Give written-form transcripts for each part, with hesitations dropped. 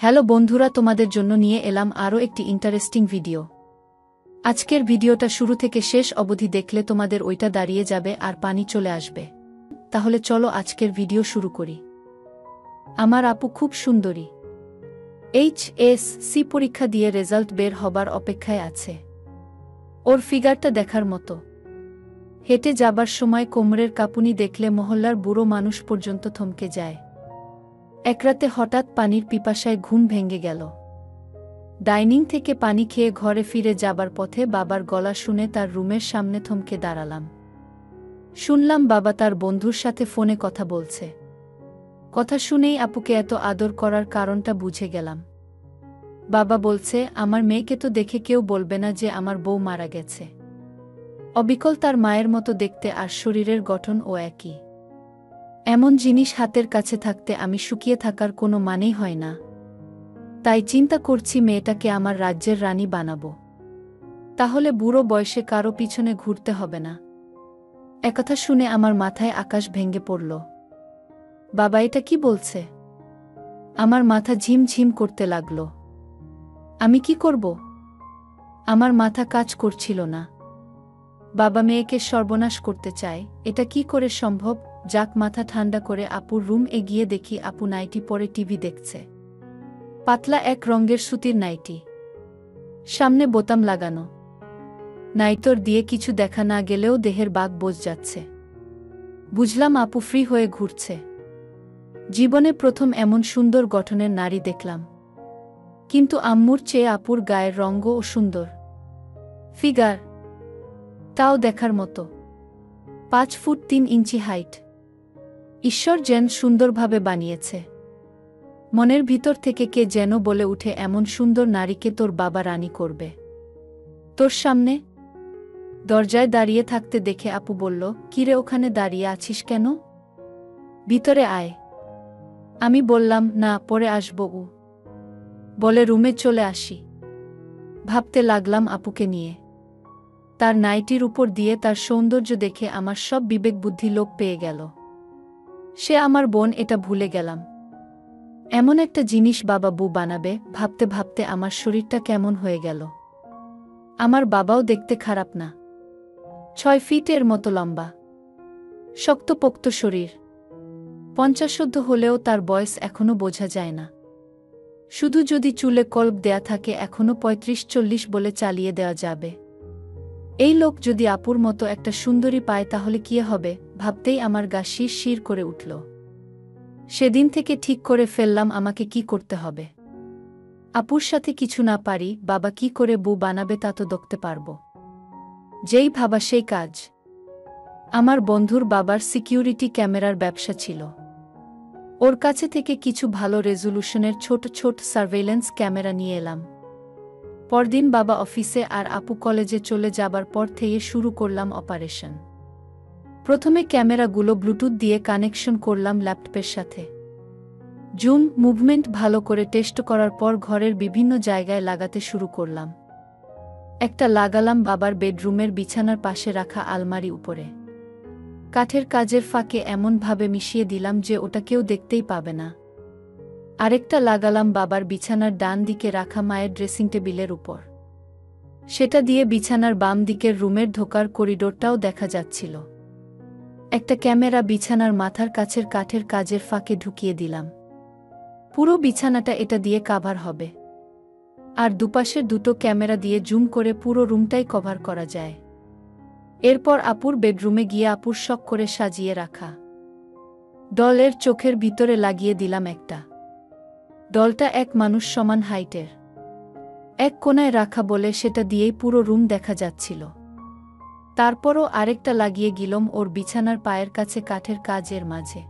Hello বন্ধুরা, তোমাদের জন্য নিয়ে এলাম আরও একটি ইন্টারেস্টিং ভিডিও। আজকের ভিডিওটা শুরু থেকে শেষ অবধি দেখলে তোমাদের ওইটা দাঁড়িয়ে যাবে আর পানি চলে আসবে। তাহলে চলো আজকের ভিডিও শুরু করি। আমার আপু খুব সুন্দরী। HSC পরীক্ষা দিয়ে রেজাল্ট বের হবার অপেক্ষায় আছে। ওর ফিগারটা দেখার মতো। হেঁটে যাবার সময় কোমরের কাঁপুনি দেখলে মহল্লার বুড়ো মানুষ পর্যন্ত থমকে যায়। এক রাতে হঠাৎ পানির পিপাসায় ঘুম ভেঙে গেল। ডাইনিং থেকে পানি খেয়ে ঘরে ফিরে যাবার পথে বাবার গলা শুনে তার রুমের সামনে থমকে দাঁড়ালাম। শুনলাম বাবা তার বন্ধুর সাথে ফোনে কথা বলছে। কথা শুনেই আপুকে এত আদর করার কারণটা বুঝে গেলাম। বাবা বলছে, আমার মেয়েকে তো দেখে কেউ বলবে না যে আমার বউ মারা গেছে। অবিকল তার মায়ের মতো দেখতে আর শরীরের গঠনও একই। এমন জিনিস হাতের কাছে থাকতে আমি শুকিয়ে থাকার কোনো মানেই হয় না। তাই চিন্তা করছি মেয়েটাকে আমার রাজ্যের রানী বানাবো। তাহলে বুড়ো বয়সে কারো পিছনে ঘুরতে হবে না। একথা শুনে আমার মাথায় আকাশ ভেঙে পড়ল। বাবা এটা কি বলছে? আমার মাথা ঝিমঝিম করতে লাগল। আমি কি করব? আমার মাথা কাজ করছিল না। বাবা মেয়েকে সর্বনাশ করতে চায়, এটা কি করে সম্ভব? যাক, মাথা ঠান্ডা করে আপুর রুম এগিয়ে দেখি আপু নাইটি পরে টিভি দেখছে। পাতলা এক রঙের সুতির নাইটি, সামনে বোতাম লাগানো। নাইটর দিয়ে কিছু দেখা না গেলেও দেহের বাগ বোঝ যাচ্ছে। বুঝলাম আপু ফ্রি হয়ে ঘুরছে। জীবনে প্রথম এমন সুন্দর গঠনের নারী দেখলাম। কিন্তু আম্মুর চেয়ে আপুর গায়ের রঙও সুন্দর। ফিগার তাও দেখার মতো। 5 ফুট 3 ইঞ্চি হাইট। ঈশ্বর যেন সুন্দরভাবে বানিয়েছে। মনের ভিতর থেকে কে যেন বলে উঠে, এমন সুন্দর নারীকে তোর বাবা রানী করবে। তোর সামনে দরজায় দাঁড়িয়ে থাকতে দেখে আপু বলল, কিরে ওখানে দাঁড়িয়ে আছিস কেন? ভিতরে আয়। আমি বললাম, না, পরে আসবো বলে রুমে চলে আসি। ভাবতে লাগলাম আপুকে নিয়ে। তার নাইটির উপর দিয়ে তার সৌন্দর্য দেখে আমার সব বিবেক বুদ্ধি লোপ পেয়ে গেল। সে আমার বোন, এটা ভুলে গেলাম। এমন একটা জিনিস বাবা বউ বানাবে ভাবতে ভাবতে আমার শরীরটা কেমন হয়ে গেল। আমার বাবাও দেখতে খারাপ না। 6 ফিটের মতো লম্বা, শক্তপোক্ত শরীর। 50 হলেও তার বয়স এখনো বোঝা যায় না। শুধু যদি চুলে কল্প দেয়া থাকে এখনো 35-40 বলে চালিয়ে দেওয়া যাবে। এই লোক যদি আপুর মতো একটা সুন্দরী পায় তাহলে কি হবে ভাবতেই আমার গা শির করে উঠল। সেদিন থেকে ঠিক করে ফেললাম আমাকে কি করতে হবে। আপুর সাথে কিছু না পারি, বাবা কি করে বউ বানাবে তা তো দেখতে পারব। যেই ভাবা সেই কাজ। আমার বন্ধুর বাবার সিকিউরিটি ক্যামেরার ব্যবসা ছিল। ওর কাছে থেকে কিছু ভালো রেজুলেশনের ছোট ছোট সার্ভেইলেন্স ক্যামেরা নিয়ে এলাম। পরদিন বাবা অফিসে আর আপু কলেজে চলে যাবার পর থেকে শুরু করলাম অপারেশন। প্রথমে ক্যামেরাগুলো ব্লুটুথ দিয়ে কানেকশন করলাম ল্যাপটপের সাথে। জুম, মুভমেন্ট ভালো করে টেস্ট করার পর ঘরের বিভিন্ন জায়গায় লাগাতে শুরু করলাম। একটা লাগালাম বাবার বেডরুমের বিছানার পাশে রাখা আলমারি উপরে। কাঠের কাজের ফাঁকে এমনভাবে মিশিয়ে দিলাম যে ওটা কেউ দেখতেই পাবে না। আরেকটা লাগালাম বাবার বিছানার ডান দিকে রাখা মায়ের ড্রেসিং টেবিলের উপর। সেটা দিয়ে বিছানার বাম দিকের রুমের ঢোকার করিডোরটাও দেখা যাচ্ছিল। একটা ক্যামেরা বিছানার মাথার কাছের কাঠের কাজের ফাঁকে ঢুকিয়ে দিলাম। পুরো বিছানাটা এটা দিয়ে কাভার হবে। আর দুপাশের দুটো ক্যামেরা দিয়ে জুম করে পুরো রুমটাই কভার করা যায়। এরপর আপুর বেডরুমে গিয়ে আপুর শখ করে সাজিয়ে রাখা ডলের চোখের ভিতরে লাগিয়ে দিলাম একটা। ডলটা এক মানুষ সমান হাইটের। এক কোণায় রাখা বলে সেটা দিয়েই পুরো রুম দেখা যাচ্ছিল। তারপরও আরেকটা লাগিয়ে গেলাম ওর বিছানার পায়ের কাছে কাঠের কাজের মাঝে।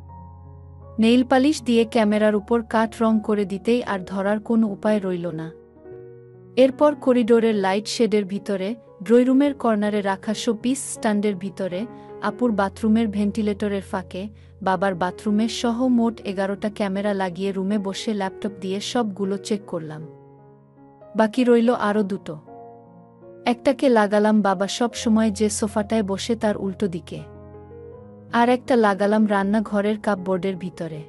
নেইল পালিশ দিয়ে ক্যামেরার উপর কাঠ রং করে দিতেই আর ধরার কোনো উপায় রইল না। এরপর করিডোরের লাইট শেডের ভিতরে, ড্রয়রুমের কর্নারে রাখা শোপিস স্ট্যান্ডের ভিতরে, আপুর বাথরুমের ভেন্টিলেটরের ফাঁকে, বাবার বাথরুমের সহ মোট 11টা ক্যামেরা লাগিয়ে রুমে বসে ল্যাপটপ দিয়ে সবগুলো চেক করলাম। বাকি রইল আরও 2টো। একটাকে লাগালাম বাবা সব সময় যে সোফাটায় বসে তার উল্টো দিকে। আর একটা লাগালাম রান্নাঘরের কাপবোর্ডের ভিতরে।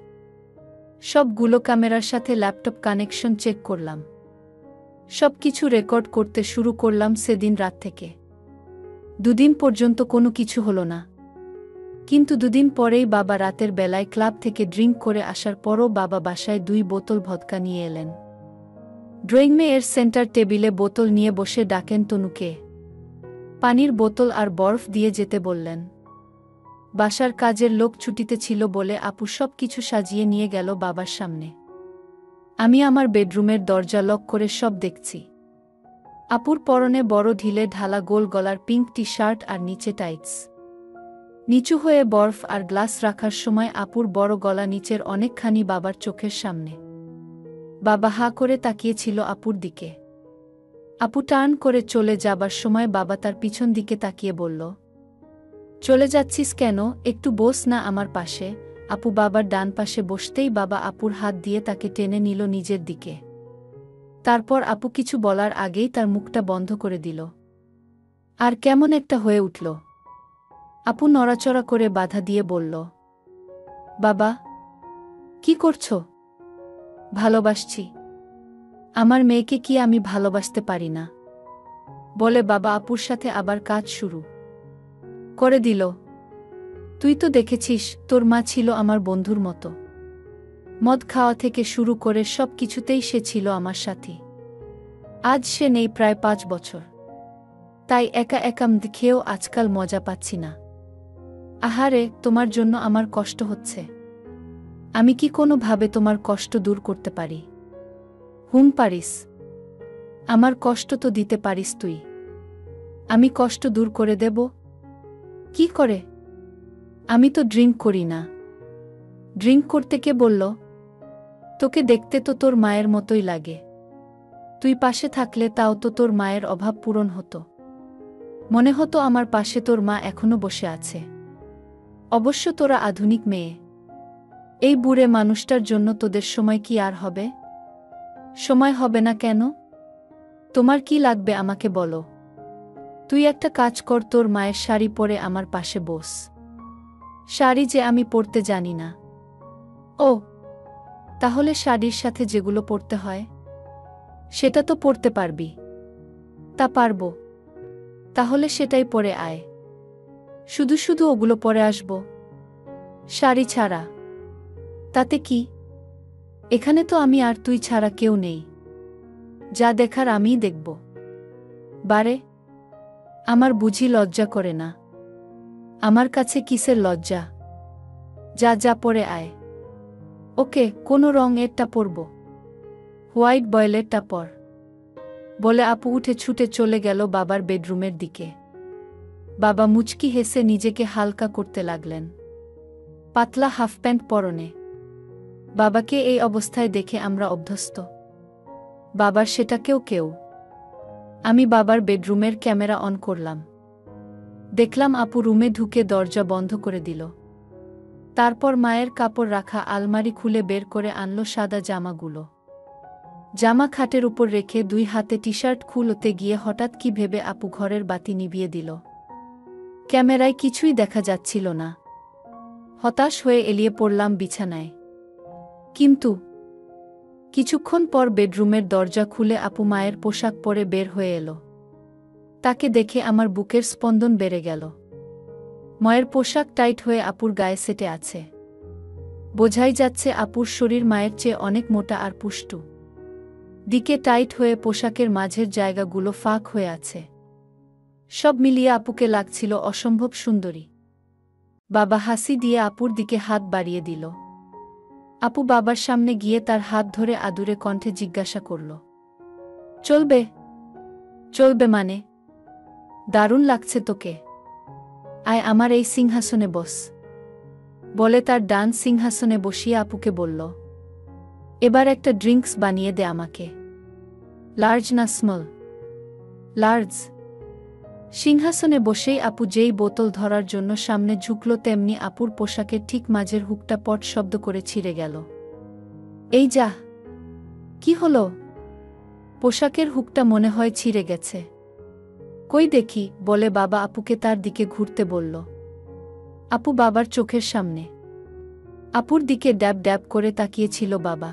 সবগুলো ক্যামেরার সাথে ল্যাপটপ কানেকশন চেক করলাম। সব কিছু রেকর্ড করতে শুরু করলাম সেদিন রাত থেকে। 2 দিন পর্যন্ত কোনো কিছু হলো না। কিন্তু 2 দিন পরেই বাবা রাতের বেলায় ক্লাব থেকে ড্রিঙ্ক করে আসার পরও বাবা বাসায় 2 বোতল ভদকা নিয়ে এলেন। ড্রয়িং এর সেন্টার টেবিলে বোতল নিয়ে বসে ডাকেন তনুকে। পানির বোতল আর বরফ দিয়ে যেতে বললেন। বাসার কাজের লোক ছুটিতে ছিল বলে আপু সব কিছু সাজিয়ে নিয়ে গেল বাবার সামনে। আমি আমার বেডরুমের দরজা লক করে সব দেখছি। আপুর পরনে বড় ঢিলে ঢালা গোল গলার পিঙ্ক টি শার্ট আর নিচে টাইটস। নিচু হয়ে বরফ আর গ্লাস রাখার সময় আপুর বড় গলা নিচের অনেকখানি বাবার চোখের সামনে। বাবা হা করে তাকিয়েছিল আপুর দিকে। আপু টার্ন করে চলে যাবার সময় বাবা তার পিছন দিকে তাকিয়ে বলল, চলে যাচ্ছিস কেন? একটু বস না আমার পাশে। আপু বাবার ডান পাশে বসতেই বাবা আপুর হাত দিয়ে তাকে টেনে নিল নিজের দিকে। তারপর আপু কিছু বলার আগেই তার মুখটা বন্ধ করে দিল। আর কেমন একটা হয়ে উঠল। আপু নড়াচড়া করে বাধা দিয়ে বলল, বাবা, কি করছো? ভালোবাসছি। আমার মেয়েকে কি আমি ভালোবাসতে পারি না? বলে বাবা আপুর সাথে আবার কাজ শুরু করে দিল। তুই তো দেখেছিস, তোর মা ছিল আমার বন্ধুর মতো। মদ খাওয়া থেকে শুরু করে সব কিছুতেই সে ছিল আমার সাথী। আজ সে নেই প্রায় 5 বছর। তাই একা একা খেয়েও আজকাল মজা পাচ্ছি না। আহারে, তোমার জন্য আমার কষ্ট হচ্ছে। আমি কি কোনোভাবে তোমার কষ্ট দূর করতে পারি? পারিস। আমার কষ্ট তো দিতে পারিস তুই। আমি কষ্ট দূর করে দেব? কি করে? আমি তো ড্রিঙ্ক করি না। ড্রিঙ্ক করতে কে বলল? তোকে দেখতে তো তোর মায়ের মতোই লাগে। তুই পাশে থাকলে তাও তো তোর মায়ের অভাব পূরণ হতো। মনে হতো আমার পাশে তোর মা এখনো বসে আছে। অবশ্য তোরা আধুনিক মেয়ে। এই বুড়ে মানুষটার জন্য তোদের সময় কি আর হবে? সময় হবে না কেন? তোমার কি লাগবে আমাকে বলো। তুই একটা কাজ কর, তোর মায়ের শাড়ি পরে আমার পাশে বস। শাড়ি যে আমি পরতে জানি না। ও, তাহলে শাড়ির সাথে যেগুলো পরতে হয় সেটা তো পরতে পারবি। তা পারবো। তাহলে সেটাই পরে আয়। শুধু শুধু ওগুলো পরে আসব? শাড়ি ছাড়া? তাতে কি? এখানে তো আমি আর তুই ছাড়া কেউ নেই। যা দেখার আমিই দেখব। বারে, আমার বুঝি লজ্জা করে না? আমার কাছে কিসের লজ্জা? যা যা পরে আয়। ওকে, কোনো রঙেরটা পরব? হোয়াইট বয়েলেরটা পর। বলে আপু উঠে ছুটে চলে গেল বাবার বেডরুমের দিকে। বাবা মুচকি হেসে নিজেকে হালকা করতে লাগলেন। পাতলা হাফ প্যান্ট পরনে। বাবাকে এই অবস্থায় দেখে আমরা অভ্যস্ত। বাবার সেটাকেও কেউ। আমি বাবার বেডরুমের ক্যামেরা অন করলাম। দেখলাম আপু রুমে ঢুকে দরজা বন্ধ করে দিল। তারপর মায়ের কাপড় রাখা আলমারি খুলে বের করে আনলো সাদা জামাগুলো। জামা খাটের উপর রেখে 2 হাতে টি শার্ট খুলতে গিয়ে হঠাৎ কি ভেবে আপু ঘরের বাতি নিভিয়ে দিল। ক্যামেরায় কিছুই দেখা যাচ্ছিল না। হতাশ হয়ে এলিয়ে পড়লাম বিছানায়। কিন্তু কিছুক্ষণ পর বেডরুমের দরজা খুলে আপু মায়ের পোশাক পরে বের হয়ে এলো। তাকে দেখে আমার বুকের স্পন্দন বেড়ে গেল। মায়ের পোশাক টাইট হয়ে আপুর গায়ে সেটে আছে। বোঝাই যাচ্ছে আপুর শরীর মায়ের চেয়ে অনেক মোটা আর পুষ্টু। দিকে টাইট হয়ে পোশাকের মাঝের জায়গাগুলো ফাঁক হয়ে আছে। সব মিলিয়ে আপুকে লাগছিল অসম্ভব সুন্দরী। বাবা হাসি দিয়ে আপুর দিকে হাত বাড়িয়ে দিল। আপু বাবার সামনে গিয়ে তার হাত ধরে আদুরে কণ্ঠে জিজ্ঞাসা করল, চলবে? চলবে মানে? দারুণ লাগছে তোকে। আয় আমার এই সিংহাসনে বস। বলে তার ডান সিংহাসনে বসিয়ে আপুকে বলল, এবার একটা ড্রিঙ্কস বানিয়ে দে আমাকে। লার্জ না স্মল? লার্জ। সিংহাসনে বসেই আপু যেই বোতল ধরার জন্য সামনে ঝুঁকল তেমনি আপুর পোশাকের ঠিক মাঝের হুকটা পট শব্দ করে ছিঁড়ে গেল। এই যা, কি হলো? পোশাকের হুকটা মনে হয় ছিঁড়ে গেছে। কই দেখি, বলে বাবা আপুকে তার দিকে ঘুরতে বলল। আপু বাবার চোখের সামনে। আপুর দিকে ড্যাব ড্যাব করে তাকিয়েছিল বাবা।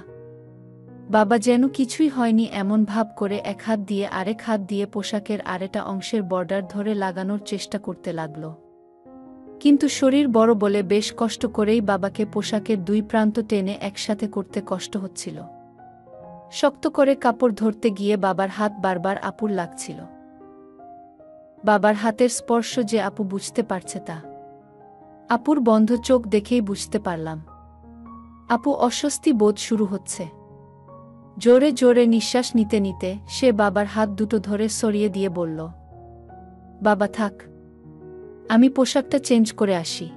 বাবা যেন কিছুই হয়নি এমন ভাব করে এক হাত দিয়ে আরেক হাত দিয়ে পোশাকের আরেকটা অংশের বর্ডার ধরে লাগানোর চেষ্টা করতে লাগল। কিন্তু শরীর বড় বলে বেশ কষ্ট করেই বাবাকে পোশাকের দুই প্রান্ত টেনে একসাথে করতে কষ্ট হচ্ছিল। শক্ত করে কাপড় ধরতে গিয়ে বাবার হাত বারবার আপুর লাগছিল। বাবার হাতের স্পর্শ যে আপু বুঝতে পারছে তা আপুর বন্ধ চোখ দেখেই বুঝতে পারলাম। আপু অস্বস্তি বোধ শুরু হচ্ছে। জোরে জোরে নিঃশ্বাস নিতে নিতে সে বাবার হাত দুটো ধরে সরিয়ে দিয়ে বলল, বাবা থাক, আমি পোশাকটা চেঞ্জ করে আসি।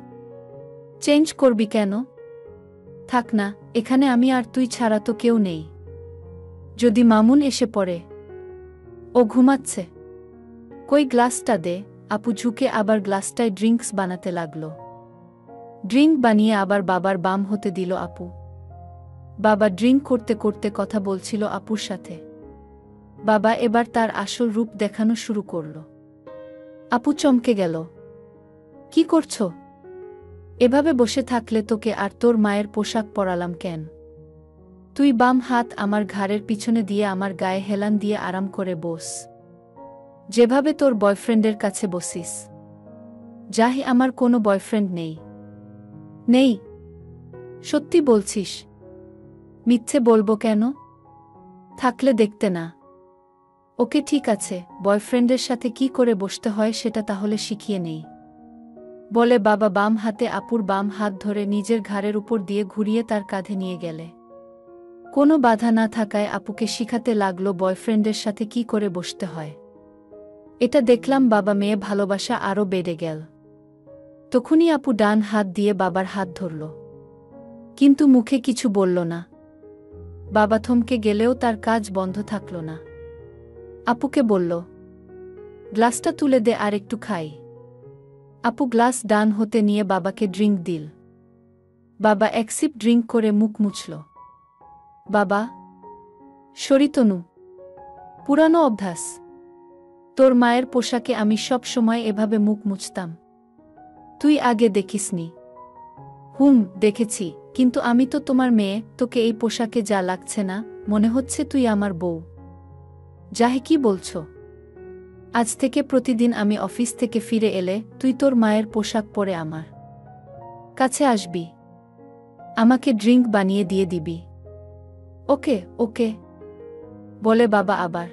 চেঞ্জ করবি কেন? থাক না, এখানে আমি আর তুই ছাড়া তো কেউ নেই। যদি মামুন এসে পড়ে? ও ঘুমাচ্ছে। কই গ্লাসটা দে। আপু ঝুঁকে আবার গ্লাসটায় ড্রিঙ্কস বানাতে লাগল। ড্রিঙ্ক বানিয়ে আবার বাবার বাম হতে দিল আপু। বাবা ড্রিঙ্ক করতে করতে কথা বলছিল আপুর সাথে। বাবা এবার তার আসল রূপ দেখানো শুরু করল। আপু চমকে গেল। কি করছো? এভাবে বসে থাকলে তোকে আর তোর মায়ের পোশাক পরালাম কেন? তুই বাম হাত আমার ঘাড়ের পিছনে দিয়ে আমার গায়ে হেলান দিয়ে আরাম করে বস, যেভাবে তোর বয়ফ্রেন্ডের কাছে বসিস। যাহি আমার কোনো বয়ফ্রেন্ড নেই। নেই? সত্যি বলছিস? মিথ্যে বলবো কেন? থাকলে দেখতে না? ওকে ঠিক আছে, বয়ফ্রেন্ডের সাথে কি করে বসতে হয় সেটা তাহলে শিখিয়ে নেই, বলে বাবা বাম হাতে আপুর বাম হাত ধরে নিজের ঘাড়ের উপর দিয়ে ঘুরিয়ে তার কাঁধে নিয়ে গেলে। কোনো বাধা না থাকায় আপুকে শিখাতে লাগলো বয়ফ্রেন্ডের সাথে কি করে বসতে হয়। এটা দেখলাম বাবা মেয়ে ভালোবাসা আরও বেড়ে গেল। তখনই আপু ডান হাত দিয়ে বাবার হাত ধরল, কিন্তু মুখে কিছু বলল না। বাবা থমকে গেলেও তার কাজ বন্ধ থাকল না। আপুকে বলল, গ্লাসটা তুলে দে আর একটু খাই। আপু গ্লাস ডান হতে নিয়ে বাবাকে ড্রিঙ্ক দিল। বাবা এক সিপ ড্রিঙ্ক করে মুখ মুছল। বাবা, সরিতনু, পুরানো অভ্যাস। তোর মায়ের পোশাকে আমি সব সময় এভাবে মুখ মুছতাম। তুই আগে দেখিসনি? দেখেছি, কিন্তু আমি তো তোমার মেয়ে, তোকে এই পোশাকে যা লাগছে না, মনে হচ্ছে তুই আমার বউ। যাহে কি বলছো? আজ থেকে প্রতিদিন আমি অফিস থেকে ফিরে এলে তুই তোর মায়ের পোশাক পরে আমার কাছে আসবি, আমাকে ড্রিঙ্ক বানিয়ে দিয়ে দিবি। ওকে ওকে, বলে বাবা আবার।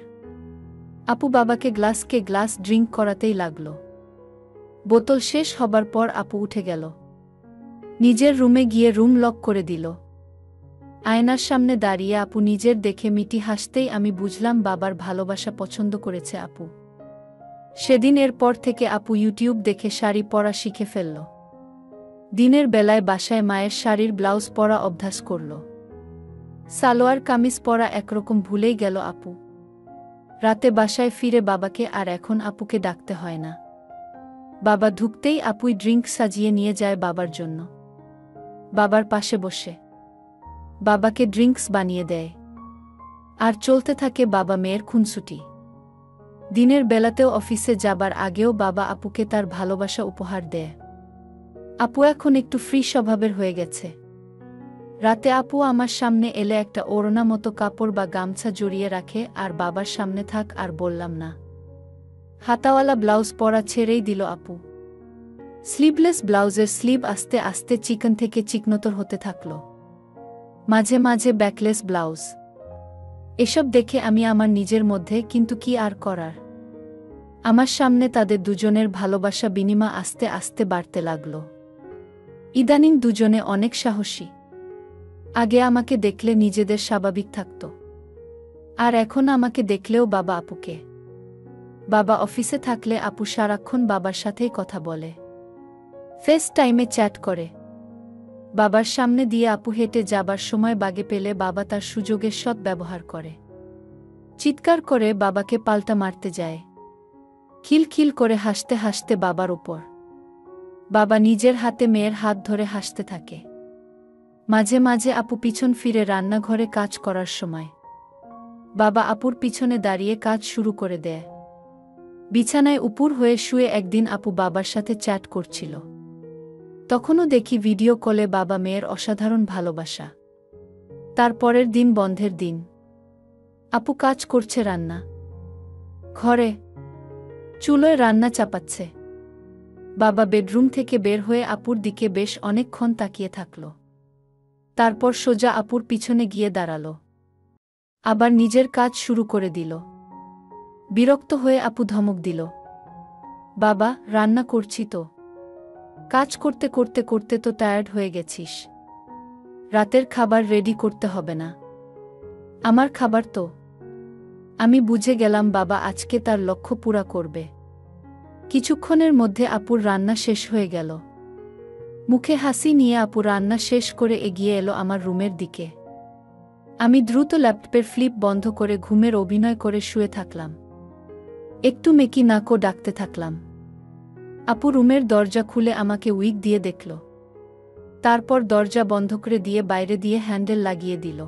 আপু বাবাকে গ্লাস ড্রিঙ্ক করাতেই লাগল। বোতল শেষ হবার পর আপু উঠে গেল। নিজের রুমে গিয়ে রুম লক করে দিল। আয়নার সামনে দাঁড়িয়ে আপু নিজের দেখে মিটি হাসতেই আমি বুঝলাম বাবার ভালোবাসা পছন্দ করেছে আপু। সেদিন এর পর থেকে আপু ইউটিউব দেখে শাড়ি পরা শিখে ফেলল। দিনের বেলায় বাসায় মায়ের শাড়ির ব্লাউজ পরা অভ্যাস করল। সালোয়ার কামিজ পরা একরকম ভুলেই গেল আপু। রাতে বাসায় ফিরে বাবাকে আর এখন আপুকে ডাকতে হয় না। বাবা ঢুকতেই আপুই ড্রিঙ্ক সাজিয়ে নিয়ে যায় বাবার জন্য। বাবার পাশে বসে বাবাকে ড্রিঙ্কস বানিয়ে দেয়। আর চলতে থাকে বাবা মেয়ের খুনসুটি। দিনের বেলাতেও অফিসে যাবার আগেও বাবা আপুকে তার ভালোবাসা উপহার দেয়। আপু এখন একটু ফ্রি স্বভাবের হয়ে গেছে। রাতে আপু আমার সামনে এলে একটা ওড়না মতো কাপড় বা গামছা জড়িয়ে রাখে আর বাবার সামনে থাক আর বললাম না। হাতাওয়ালা ব্লাউজ পরা ছেড়েই দিল আপু। স্লিভলেস ব্লাউজের স্লিভ আস্তে আস্তে চিকন থেকে চিকনতর হতে থাকল। মাঝে মাঝে ব্যাকলেস ব্লাউজ। এসব দেখে আমি আমার নিজের মধ্যে কিন্তু কি আর করার। আমার সামনে তাদের দুজনের ভালোবাসা বিনিময় আস্তে আস্তে বাড়তে লাগল। ইদানিং দুজনে অনেক সাহসী। আগে আমাকে দেখলে নিজেদের স্বাভাবিক থাকত, আর এখন আমাকে দেখলেও বাবা আপুকে। বাবা অফিসে থাকলে আপু সারাক্ষণ বাবার সাথেই কথা বলে, ফেস টাইমে চ্যাট করে। বাবার সামনে দিয়ে আপু হেঁটে যাবার সময় বাগে পেলে বাবা তার সুযোগের সৎ ব্যবহার করে। চিৎকার করে বাবাকে পাল্টা মারতে যায়। খিলখিল করে হাসতে হাসতে বাবার উপর। বাবা নিজের হাতে মেয়ের হাত ধরে হাসতে থাকে। মাঝে মাঝে আপু পিছন ফিরে রান্নাঘরে কাজ করার সময় বাবা আপুর পিছনে দাঁড়িয়ে কাজ শুরু করে দেয়। বিছানায় উপুর হয়ে শুয়ে একদিন আপু বাবার সাথে চ্যাট করছিল। তখনও দেখি ভিডিও কলে বাবা মেয়ের অসাধারণ ভালোবাসা। তার পরের দিন বন্ধের দিন। আপু কাজ করছে রান্না ঘরে, চুলোয় রান্না চাপাচ্ছে। বাবা বেডরুম থেকে বের হয়ে আপুর দিকে বেশ অনেকক্ষণ তাকিয়ে থাকল। তারপর সোজা আপুর পিছনে গিয়ে দাঁড়াল। আবার নিজের কাজ শুরু করে দিল। বিরক্ত হয়ে আপু ধমক দিল, বাবা রান্না করছি তো। কাজ করতে করতে করতে তো টায়ার্ড হয়ে গেছিস। রাতের খাবার রেডি করতে হবে না? আমার খাবার তো। আমি বুঝে গেলাম বাবা আজকে তার লক্ষ্য পুরা করবে। কিছুক্ষণের মধ্যে আপুর রান্না শেষ হয়ে গেল। মুখে হাসি নিয়ে আপু রান্না শেষ করে এগিয়ে এলো আমার রুমের দিকে। আমি দ্রুত ল্যাপটপের ফ্লিপ বন্ধ করে ঘুমের অভিনয় করে শুয়ে থাকলাম। একটু মেকি নাকও ডাকতে থাকলাম। আপু রুমের দরজা খুলে আমাকে উইক দিয়ে দেখল। তারপর দরজা বন্ধ করে দিয়ে বাইরে দিয়ে হ্যান্ডেল লাগিয়ে দিল,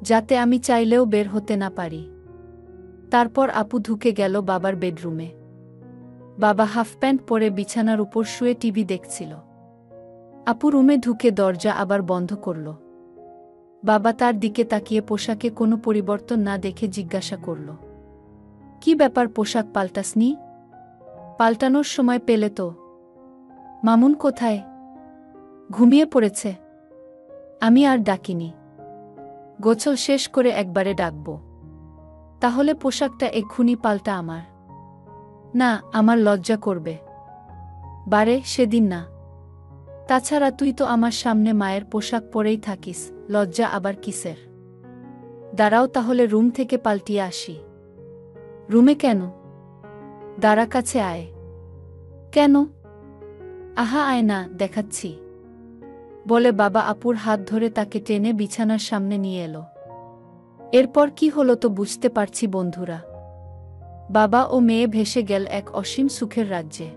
যাতে আমি চাইলেও বের হতে না পারি। তারপর আপু ঢুকে গেল বাবার বেডরুমে। বাবা হাফ প্যান্ট পরে বিছানার উপর শুয়ে টিভি দেখছিল। আপু রুমে ঢুকে দরজা আবার বন্ধ করল। বাবা তার দিকে তাকিয়ে পোশাকে কোনো পরিবর্তন না দেখে জিজ্ঞাসা করল, কি ব্যাপার, পোশাক পাল্টাসনি? পাল্টানোর সময় পেলে তো। মামুন কোথায়? ঘুমিয়ে পড়েছে। আমি আর ডাকিনি। গোছল শেষ করে একবারে ডাকব। তাহলে পোশাকটা এক্ষুনি পাল্টা আমার। না, আমার লজ্জা করবে। বারে সেদিন না। তাছাড়া তুই তো আমার সামনে মায়ের পোশাক পরেই থাকিস, লজ্জা আবার কিসের? দাঁড়াও তাহলে রুম থেকে পাল্টিয়ে আসি। রুমে কেন? দাঁড়া, কাছে আয়। কেন? আহা আয় না, দেখাচ্ছি। বলে বাবা আপুর হাত ধরে তাকে টেনে বিছানার সামনে নিয়ে এলো। এরপর কি হলো তো বুঝতে পারছি বন্ধুরা। বাবা ও মেয়ে ভেসে গেল এক অসীম সুখের রাজ্যে।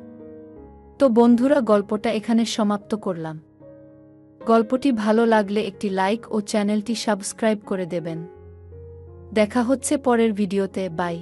তো বন্ধুরা, গল্পটা এখানে সমাপ্ত করলাম। গল্পটি ভালো লাগলে একটি লাইক ও চ্যানেলটি সাবস্ক্রাইব করে দেবেন। দেখা হচ্ছে পরের ভিডিওতে। বাই।